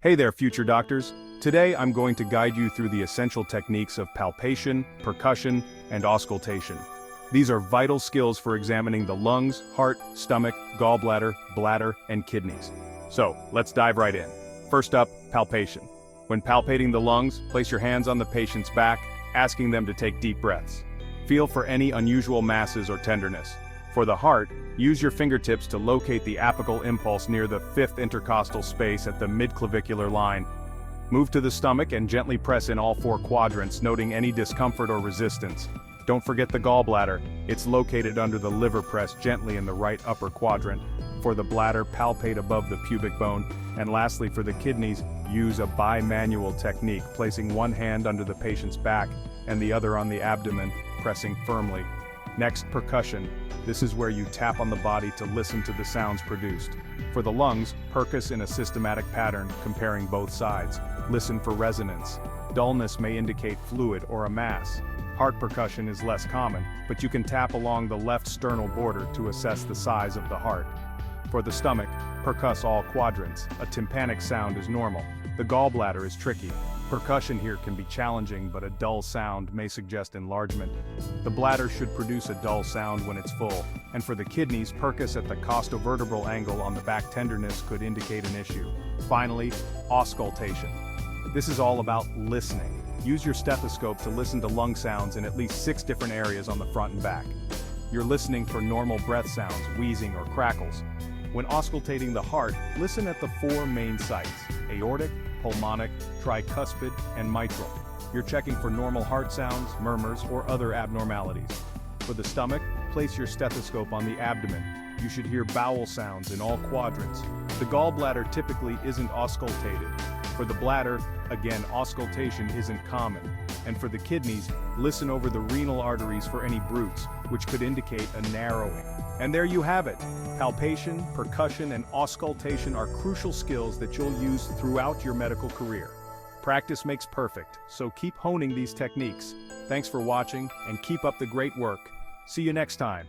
Hey there, future doctors. Today I'm going to guide you through the essential techniques of palpation, percussion, and auscultation. These are vital skills for examining the lungs, heart, stomach, gallbladder, bladder, and kidneys. So, let's dive right in. First up, palpation. When palpating the lungs, place your hands on the patient's back, asking them to take deep breaths. Feel for any unusual masses or tenderness. For the heart, use your fingertips to locate the apical impulse near the fifth intercostal space at the midclavicular line. Move to the stomach and gently press in all four quadrants, noting any discomfort or resistance. Don't forget the gallbladder. It's located under the liver. Press gently in the right upper quadrant. For the bladder, palpate above the pubic bone. And lastly, for the kidneys, use a bimanual technique, placing one hand under the patient's back and the other on the abdomen, pressing firmly. Next, percussion. This is where you tap on the body to listen to the sounds produced. For the lungs, percuss in a systematic pattern, comparing both sides. Listen for resonance. Dullness may indicate fluid or a mass. Heart percussion is less common, but you can tap along the left sternal border to assess the size of the heart. For the stomach, percuss all quadrants. A tympanic sound is normal. The gallbladder is tricky. Percussion here can be challenging, but a dull sound may suggest enlargement. The bladder should produce a dull sound when it's full. And for the kidneys, percuss at the costovertebral angle on the back. Tenderness could indicate an issue. Finally, auscultation. This is all about listening. Use your stethoscope to listen to lung sounds in at least 6 different areas on the front and back. You're listening for normal breath sounds, wheezing, or crackles. When auscultating the heart, listen at the 4 main sites: aortic, pulmonic, tricuspid, and mitral. You're checking for normal heart sounds, murmurs, or other abnormalities. For the stomach, place your stethoscope on the abdomen. You should hear bowel sounds in all quadrants. The gallbladder typically isn't auscultated. For the bladder, again, auscultation isn't common. And for the kidneys, listen over the renal arteries for any bruits, which could indicate a narrowing. And there you have it. Palpation, percussion, and auscultation are crucial skills that you'll use throughout your medical career. Practice makes perfect, so keep honing these techniques. Thanks for watching, and keep up the great work. See you next time.